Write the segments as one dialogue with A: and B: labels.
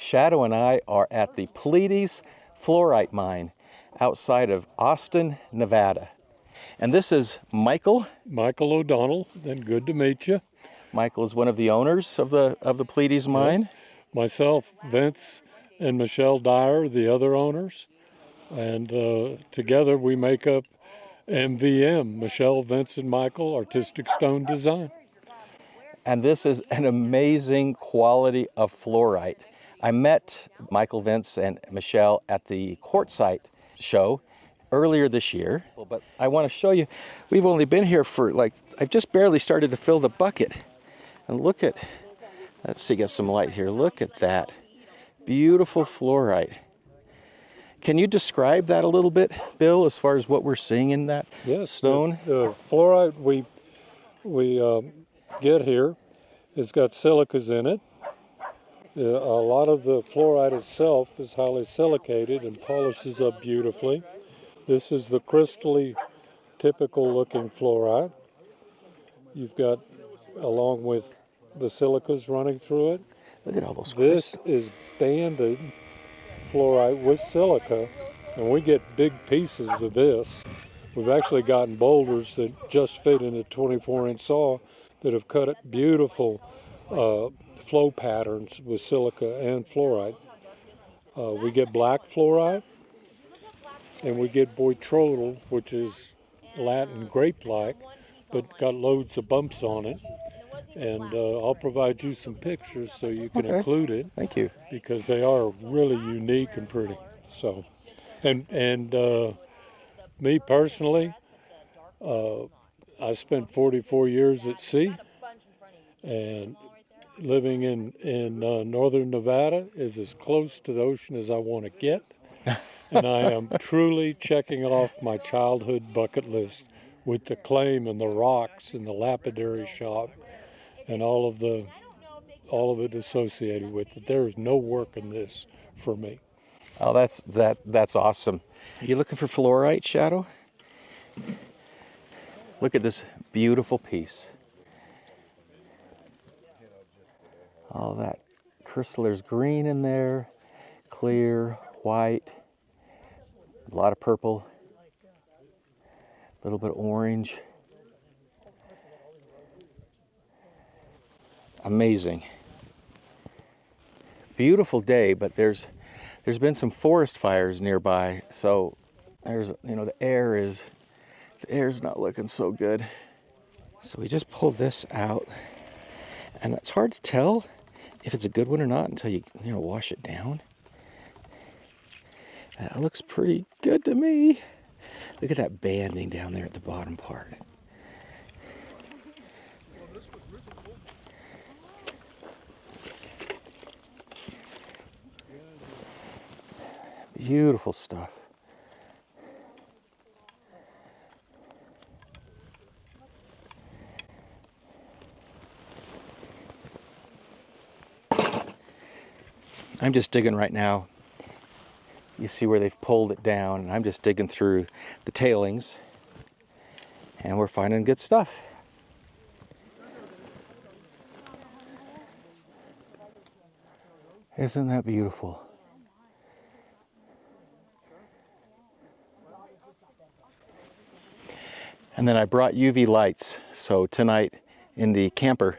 A: Shadow and I are at the Pleiades Fluorite mine outside of Austin, Nevada. And this is Michael.
B: Michael O'Donnell, and good to meet you.
A: Michael is one of the owners of the Pleiades mine.
B: Yes. Myself, Vince, and Michelle Dyer, the other owners. And together we make up MVM, Michelle, Vince, and Michael, Artistic Stone Design.
A: And this is an amazing quality of fluorite. I met Michael, Vince, and Michelle at the Quartzite show earlier this year. But I want to show you, we've only been here for I've just barely started to fill the bucket. And look at, let's see, get some light here. Look at that. Beautiful fluorite. Can you describe that a little bit, Bill, as far as what we're seeing in that stone?
B: The fluorite we get here has got silicas in it. A lot of the fluorite itself is highly silicated and polishes up beautifully. This is the crystally typical looking fluorite. You've got, along with the silicas running through it.
A: Look at all those
B: This
A: crystals.
B: is banded fluorite with silica, and we get big pieces of this. We've actually gotten boulders that just fit in a 24-inch saw that have cut beautiful flow patterns with silica and fluorite. We get black fluorite, and we get botryoidal, which is Latin grape-like, but got loads of bumps on it. And I'll provide you some pictures so you can include it.
A: Thank you.
B: Because they are really unique and pretty. So, and me personally, I spent 44 years at sea, and living in northern Nevada is as close to the ocean as I want to get. And I am truly checking off my childhood bucket list with the claim and the rocks and the lapidary shop and all of it associated with it. There is no work in this for me.
A: Oh, that's awesome. Are you looking for fluorite, Shadow? Look at this beautiful piece. All that crystal, there's green in there, clear, white, a lot of purple, a little bit of orange. Amazing. Beautiful day, but there's been some forest fires nearby, so there's, the air's not looking so good. So we just pulled this out, and it's hard to tell if it's a good one or not until you wash it down. That looks pretty good to me. Look at that banding down there at the bottom part. Beautiful stuff. I'm just digging right now. You see where they've pulled it down, and I'm just digging through the tailings, and we're finding good stuff. Isn't that beautiful? And then I brought UV lights, so tonight in the camper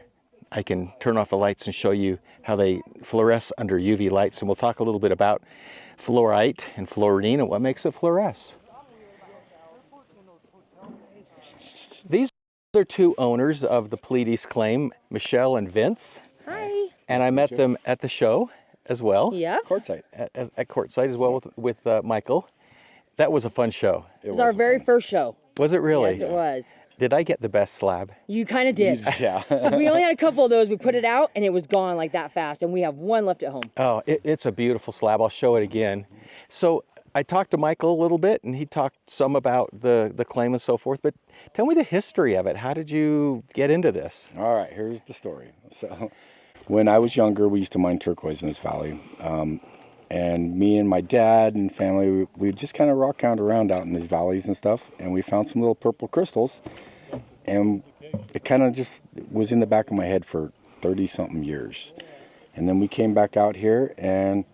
A: I can turn off the lights and show you how they fluoresce under UV lights, and we'll talk a little bit about fluorite and fluorine and what makes it fluoresce. These are two owners of the Pleiades claim, Michelle and Vince.
C: Hi.
A: And I met them at the show as well.
C: Yeah.
A: Quartzite. At Quartzite as well with Michael. That was a fun show.
C: It was our very first show.
A: Was it really?
C: Yes, it was.
A: Did I get the best slab?
C: You kind of did.
A: Yeah.
C: We only had a couple of those. We put it out and it was gone like that fast, and we have one left at home.
A: Oh, it's a beautiful slab. I'll show it again. So I talked to Michael a little bit, and he talked some about the claim and so forth, but tell me the history of it. How did you get into this?
D: All right, here's the story. So when I was younger, we used to mine turquoise in this valley. And me and my dad and family, we just kind of rockhound around out in these valleys and stuff, and we found some little purple crystals, and it kind of just was in the back of my head for 30-something years. And then we came back out here and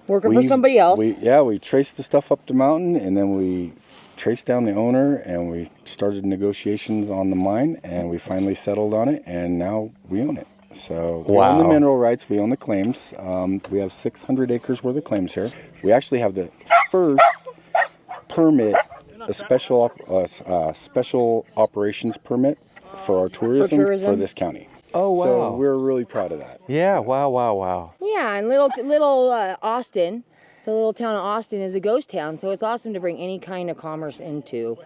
C: Working for somebody else.
D: We traced the stuff up the mountain, and then we traced down the owner, and we started negotiations on the mine, and we finally settled on it, and now we own it. So we own the mineral rights, we own the claims. We have 600 acres worth of claims here. We actually have the first permit, a special operations permit for our tourism for this county.
A: Oh, wow.
D: So we're really proud of that.
A: Yeah, wow.
C: Yeah, and little Austin, the little town of Austin is a ghost town, so it's awesome to bring any kind of commerce into,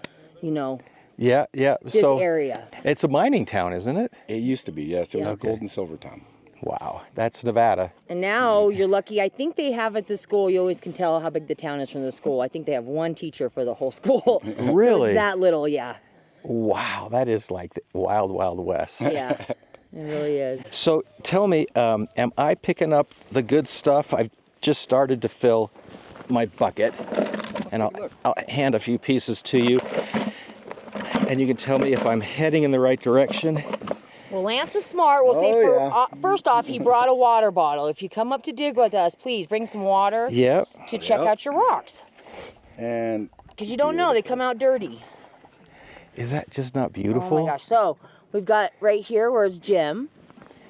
A: Yeah.
C: this area.
A: It's a mining town, isn't it?
D: It used to be, yes. It was a
A: Okay.
D: gold and silver town.
A: Wow, that's Nevada.
C: And now you're lucky. I think they have at the school, you always can tell how big the town is from the school. I think they have one teacher for the whole school. So
A: Really?
C: it's that little, yeah.
A: Wow, that is like the wild, wild west.
C: Yeah, it really is.
A: So tell me, am I picking up the good stuff? I've just started to fill my bucket, and I'll hand a few pieces to you, and you can tell me if I'm heading in the right direction.
C: Well, Lance was smart. We'll say first off, he brought a water bottle. If you come up to dig with us, please bring some water to check out your rocks.
D: And
C: Because you don't know, they come out dirty.
A: Is that just not beautiful?
C: Oh my gosh. So we've got right here where it's gem.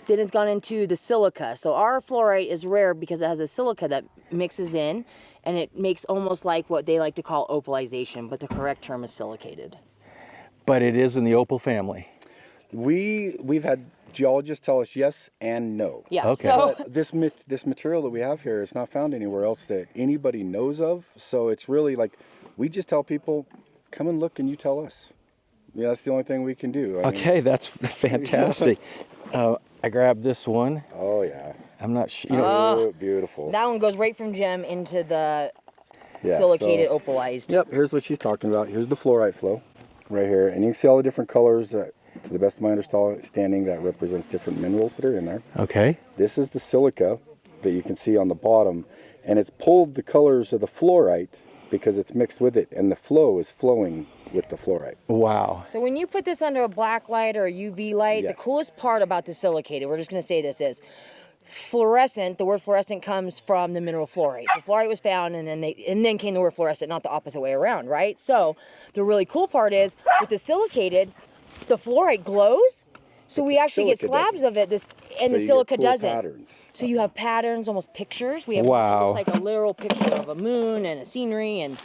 C: Then it's gone into the silica. So our fluorite is rare because it has a silica that mixes in, and it makes almost like what they like to call opalization, but the correct term is silicated.
A: But it is in the opal family.
D: we've had geologists tell us yes and no.
C: Yeah.
A: Okay.
C: So
D: But this material that we have here is not found anywhere else that anybody knows of. So it's really like, we just tell people, come and look and you tell us. Yeah, that's the only thing we can do. I mean,
A: Okay, that's fantastic. I grabbed this one.
D: oh yeah.
A: I'm not sure.
D: Oh, beautiful.
C: that one goes right from gem into the
D: Yeah,
C: silicated
D: so-
C: opalized.
D: Yep, here's what she's talking about. Here's the fluorite flow right here. And you can see all the different colors that, to the best of my understanding, that represents different minerals that are in there.
A: Okay.
D: This is the silica that you can see on the bottom. And it's pulled the colors of the fluorite because it's mixed with it. And the flow is flowing with the fluorite.
A: Wow.
C: So when you put this under a black light or a UV light,
D: Yeah.
C: the coolest part about the silicated, we're just going to say this is, fluorescent, the word fluorescent comes from the mineral fluorite. So fluorite was found and then came the word fluorescent, not the opposite way around, right? So the really cool part is with the silicated, the fluorite glows. So we actually get
D: silica
C: slabs of it, and
D: So
C: the
D: you get
C: silica
D: cool
C: doesn't.
D: patterns.
C: So you have patterns, almost pictures. We have
A: Wow.
C: one that looks like a literal picture of a moon and a scenery, and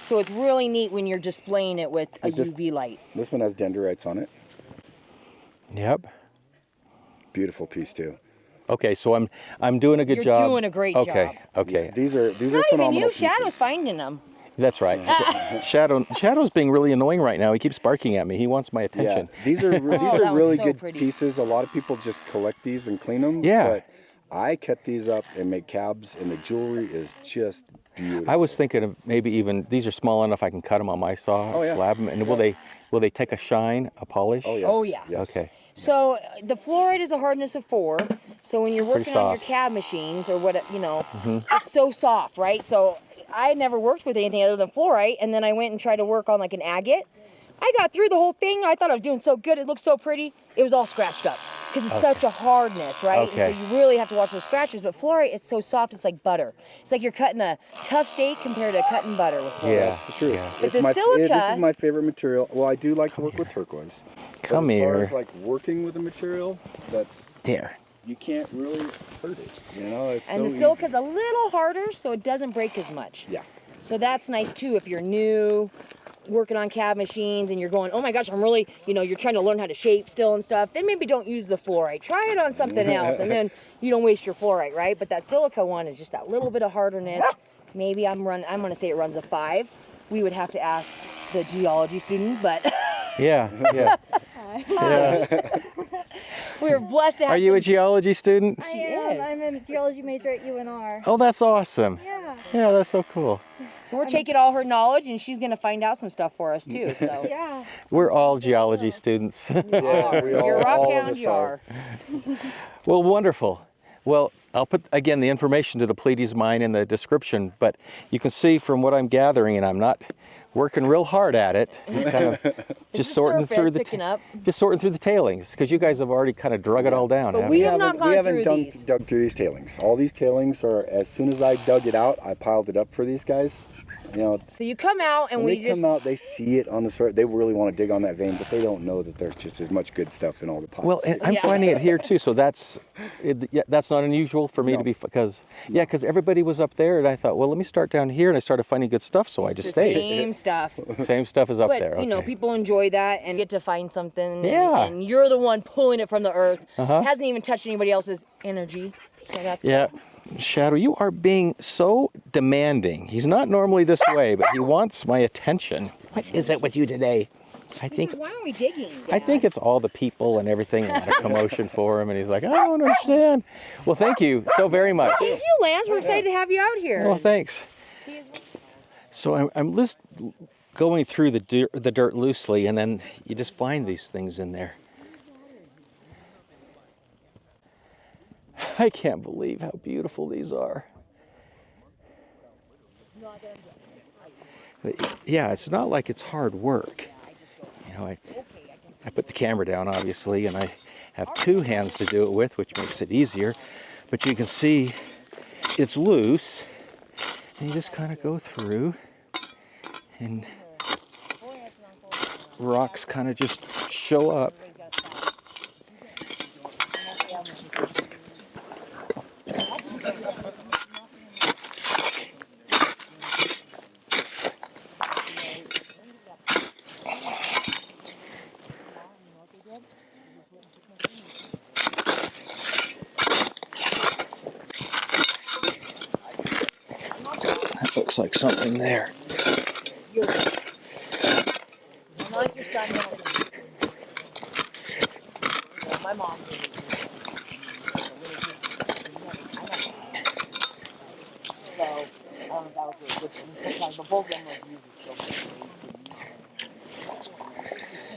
C: so it's really neat when you're displaying it with a
D: Like this-
C: UV light.
D: This one has dendrites on it.
A: Yep.
D: Beautiful piece too.
A: Okay, so I'm doing a good
C: You're
A: job.
C: doing a great
A: Okay.
C: job.
A: Okay.
D: These are
C: It's not even
D: phenomenal
C: you,
D: pieces.
C: Shadow's finding them.
A: That's right. Shadow's being really annoying right now. He keeps barking at me. He wants my attention.
D: Yeah, these are
C: that was
D: really
C: so
D: good
C: pretty.
D: pieces. A lot of people just collect these and clean them.
A: Yeah.
D: But I cut these up and make cabs, and the jewelry is just beautiful.
A: I was thinking of maybe even these are small enough I can cut them on my saw,
D: Oh, yeah.
A: slab them, and will they take a shine, a polish?
D: Oh, yes.
C: Oh, yeah.
D: Yes.
A: Okay.
C: So the fluorite is a hardness of 4. So when you're
A: Pretty
C: working on your
A: soft.
C: cab machines or what, it's so soft, right? So I never worked with anything other than fluorite, and then I went and tried to work on like an agate. I got through the whole thing. I thought I was doing so good. It looked so pretty. It was all scratched up because it's such a hardness, right?
A: Okay.
C: And so you really have to watch those scratches. But fluorite, it's so soft. It's like butter. It's like you're cutting a tough steak compared to cutting butter with fluorite.
A: Yeah.
D: It's true.
A: Yeah.
C: But
D: It's
C: the
D: this
C: silica-
D: is my favorite material. Well, I do like to work with turquoise.
A: Come
D: but as far
A: here.
D: as like working with a material, that's
A: There.
D: you can't really hurt it. You know, it's
C: And
D: so
C: the silica's
D: easy.
C: a little harder, so it doesn't break as much.
D: Yeah.
C: So that's nice too if you're new, working on cab machines and you're going, oh my gosh, I'm really, you're trying to learn how to shape still and stuff, then maybe don't use the fluorite. Try it on something else and then you don't waste your fluorite, right? But that silica one is just that little bit of hardness. Maybe I'm going to say it runs a 5. We would have to ask the geology student, but
A: Yeah. Yeah. Yeah.
C: we were blessed to have
A: Are you a
C: some-
A: geology student?
E: I
C: She
E: am.
C: is.
E: I'm a geology major at UNR.
A: Oh, that's awesome.
E: Yeah.
A: Yeah, that's so cool.
C: So we're taking all her knowledge and she's going to find out some stuff for us too. So
E: Yeah.
A: We're all geology students.
C: you are.
D: we
C: You're
D: all of
C: Rockhound,
D: us
C: you
D: are.
C: are.
A: Well, wonderful. Well, I'll put, again, the information to the Pleiades mine in the description, but you can see from what I'm gathering, and I'm not working real hard at it. He's kind of just sorting through the tailings, because you guys have already kind of drug it all down.
C: But we have not gone through these.
D: Dug through these tailings. All these tailings are, as soon as I dug it out, I piled it up for these guys. You know,
C: so you come out and
D: when they come out, they see it on the surface. They really want to dig on that vein, but they don't know that there's just as much good stuff in all the piles.
A: Well, and I'm finding it here too, so that's not unusual for me to be, because everybody was up there, and I thought, well, let me start down here, and I started finding good stuff, so I just stayed.
C: Same stuff.
A: Same stuff is up there.
C: But you know, people enjoy that and get to find something.
A: Yeah.
C: And you're the one pulling it from the earth. Hasn't even touched anybody else's energy. So that's cool.
A: Shadow, you are being so demanding. He's not normally this way, but he wants my attention. What is it with you today? I think.
C: Why are we digging, Dad?
A: I think it's all the people and everything, and a commotion for him, and he's like, I don't understand. Well, thank you so very much.
C: Thank you, Lance. We're excited to have you out here.
A: Well, thanks. So I'm just going through the dirt loosely, and then you just find these things in there. I can't believe how beautiful these are. Yeah, it's not like it's hard work. You know, I put the camera down, obviously, and I have two hands to do it with, which makes it easier. But you can see it's loose, and you just kind of go through, and rocks kind of just show up. That looks like something there.
C: Like your son. My mom. So, that was really good. And sometimes the both of them were music.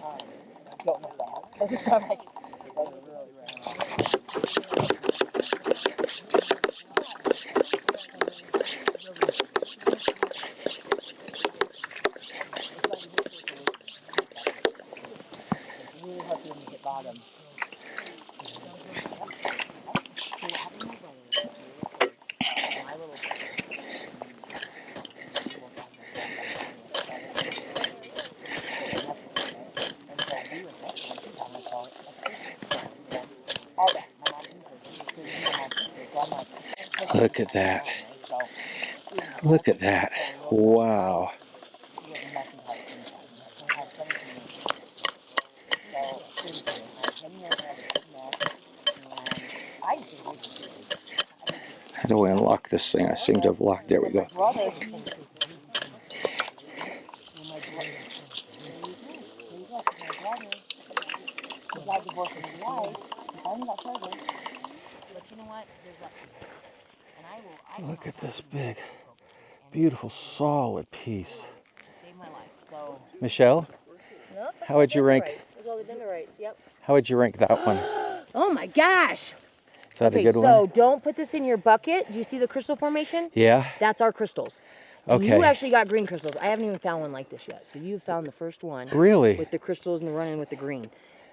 C: I don't know that. Does it sound like
A: Look at that. Look at that. Wow. How do I unlock this thing? I seem to have locked. There we go. Look at this big, beautiful, solid piece. Michelle, how would you rank? How would you rank that one?
C: Oh my gosh!
A: Is that a good one?
C: So don't put this in your bucket. Do you see the crystal formation?
A: Yeah.
C: That's our crystals.
A: Okay.
C: You actually got green crystals. I haven't even found one like this yet. So you found the first one.
A: Really?
C: With the crystals and the running with the green.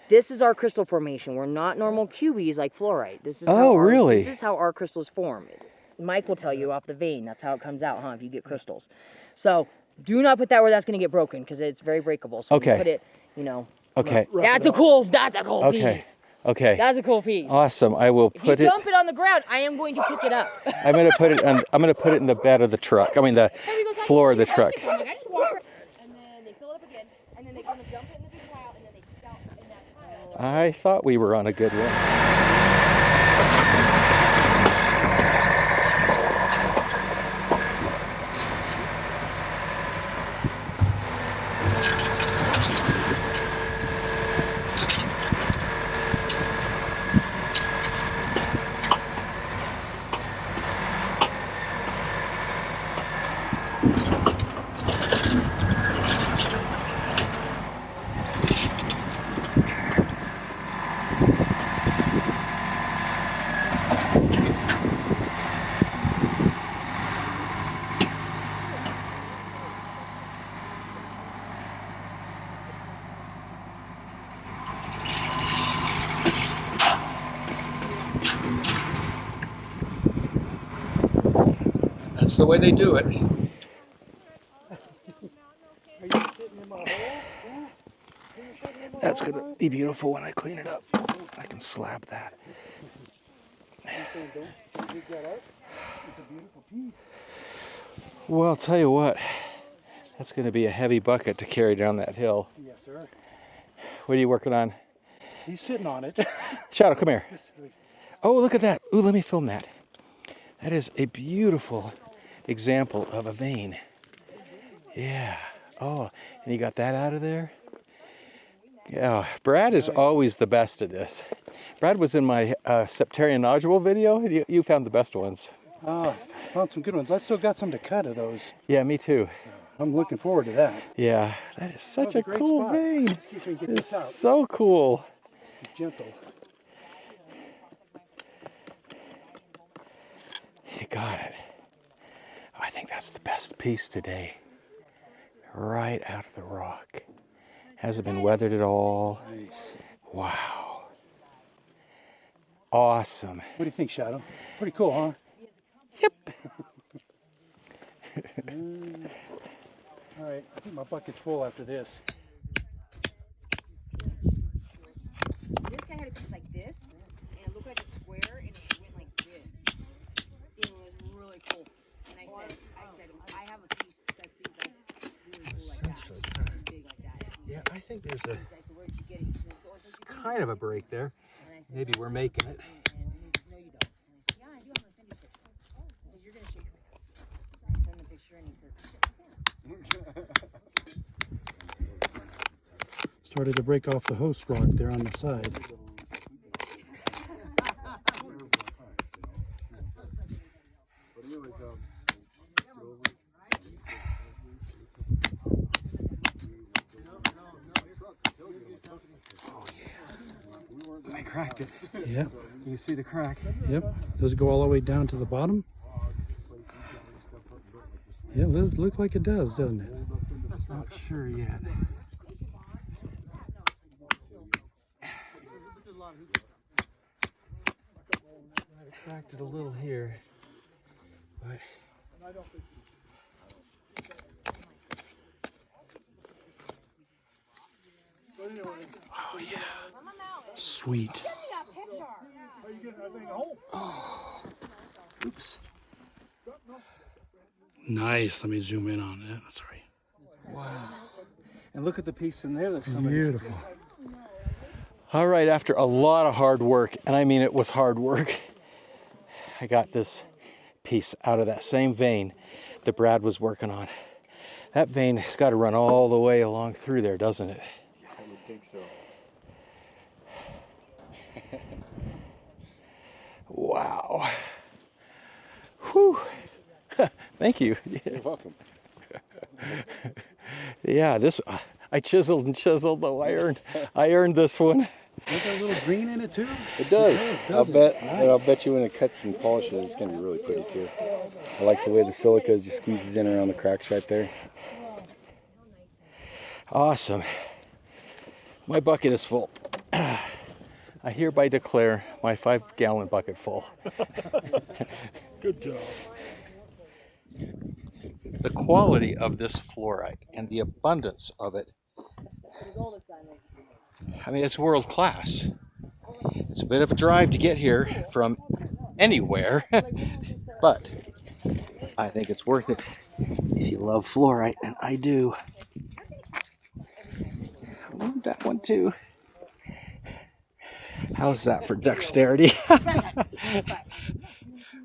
C: This is our crystal formation. We're not normal cubies like fluorite. This is
A: really?
C: This is how our crystals form. Mike will tell you off the vein. That's how it comes out, huh? If you get crystals. So do not put that where that's going to get broken because it's very breakable. So
A: okay.
C: Put it, you know.
A: Okay.
C: That's a cool
A: okay.
C: piece.
A: Okay.
C: That's a cool piece.
A: Awesome. I will put it.
C: If you dump it on the ground, I am going to pick it up.
A: I'm going to put it on. I'm going to put it in the bed of the truck. I mean the floor of the truck.
C: And then they fill it up again, and then they come and dump it in the big pile, and then they stick out in that pile.
A: I thought we were on a good one. That's the way they do it. That's gonna be beautiful when I clean it up. I can slab that. Well, I'll tell you what, that's gonna be a heavy bucket to carry down that hill.
F: Yes, sir.
A: What are you working on?
F: He's sitting on it.
A: Shadow, come here. Oh, look at that. Ooh, let me film that. That is a beautiful example of a vein. Yeah. Oh, and you got that out of there? Yeah, Brad is always the best at this. Brad was in my septarian nodule video. You found the best ones.
F: Oh, I found some good ones. I still got some to cut of those.
A: Yeah, me too.
F: I'm looking forward to that.
A: Yeah, that is such
F: That
A: a
F: was a great
A: cool
F: spot.
A: vein.
F: Let's see if we can get
A: It's
F: this out.
A: so cool.
F: Gentle.
A: You got it. I think that's the best piece today. Right out of the rock. Hasn't been weathered at all.
F: Nice.
A: Wow. Awesome.
F: What do you think, Shadow? Pretty cool, huh?
A: Yep.
F: All right, I think my bucket's full after this.
C: This guy had a piece like this, and it looked like a square, and it went like this. It was really cool. And I said, I have a piece that's really cool like that, and big like that.
A: Yeah, I think there's
C: I said, where'd you get it? He says, "Oh, it's like
A: kind of a break there.
C: And I said,
A: Maybe we're making it.
C: And he said, no, you don't. And I said, yeah, I do. I'm gonna send you a picture. I said, you're gonna shake your pants. I sent him a picture, and he said, shake your pants.
F: Started to break off the host rock there on the side.
A: I cracked it.
F: Yep,
A: You see the crack?
F: yep. Does it go all the way down to the bottom? Yeah, it looks like it does, doesn't it?
A: Not sure yet. I cracked it a little here, but oh yeah,
F: Sweet.
A: oops.
F: Nice. Let me zoom in on that. That's right.
A: Wow. And look at the piece in there. There's somebody.
F: Beautiful.
A: All right, after a lot of hard work, and I mean it was hard work, I got this piece out of that same vein that Brad was working on. That vein has got to run all the way along through there, doesn't it?
D: I would think so.
A: Wow. Whew. Thank you.
D: You're welcome.
A: Yeah, this I chiseled and chiseled though. I earned this one.
F: There's a little green in it too.
D: It does. I'll bet.
F: Nice.
D: And I'll bet you when it cuts and polishes, it's gonna be really pretty too. I like the way the silica just squeezes in around the cracks right there.
A: Awesome. My bucket is full. I hereby declare my 5-gallon bucket full.
F: Good job.
A: The quality of this fluorite and the abundance of it, I mean, it's world class. It's a bit of a drive to get here from anywhere, but I think it's worth it if you love fluorite, and I do. I love that one too. How's that for dexterity?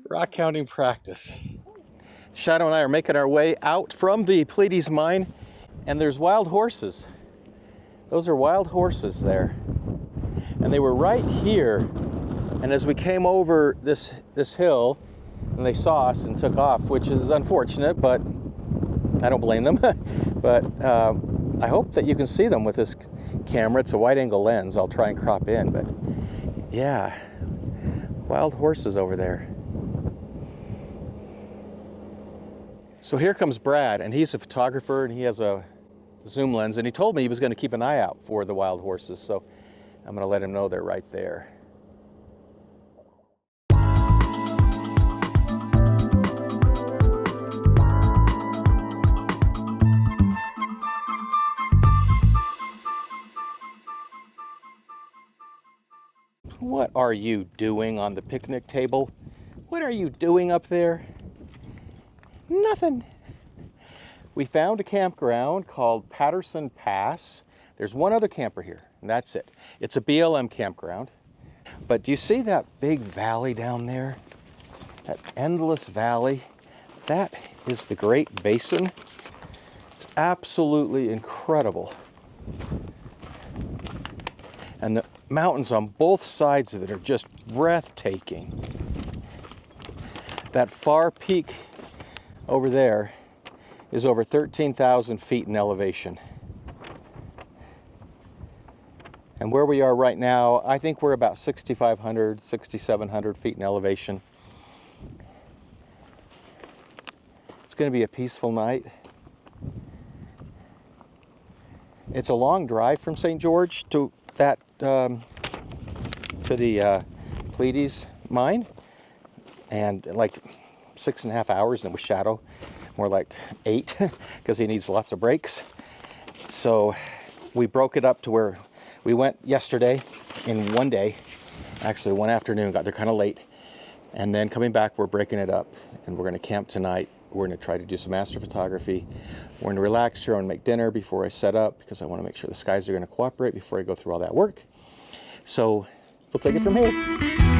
A: Rockhounding practice. Shadow and I are making our way out from the Pleiades mine, and there's wild horses. Those are wild horses there. And they were right here. And as we came over this hill, and they saw us and took off, which is unfortunate, but I don't blame them. But I hope that you can see them with this camera. It's a wide angle lens. I'll try and crop in, but yeah, wild horses over there. So here comes Brad, and he's a photographer, and he has a zoom lens, and he told me he was going to keep an eye out for the wild horses, so I'm going to let him know they're right there. What are you doing on the picnic table? What are you doing up there? Nothing. We found a campground called Patterson Pass. There's one other camper here, and that's it. It's a BLM campground. But do you see that big valley down there? That endless valley? That is the Great Basin. It's absolutely incredible. And the mountains on both sides of it are just breathtaking. That far peak over there is over 13,000 feet in elevation. And where we are right now, I think we're about 6,500, 6,700 feet in elevation. It's going to be a peaceful night. It's a long drive from St. George to that to the Pleiades mine, and like 6.5 hours, and with Shadow more like 8 because he needs lots of breaks. So we broke it up to where we went yesterday in one day, actually one afternoon, got there kind of late, and then coming back we're breaking it up, and we're going to camp tonight. We're going to try to do some astrophotography. We're going to relax here and make dinner before I set up, because I want to make sure the skies are going to cooperate before I go through all that work. So we'll take it from here.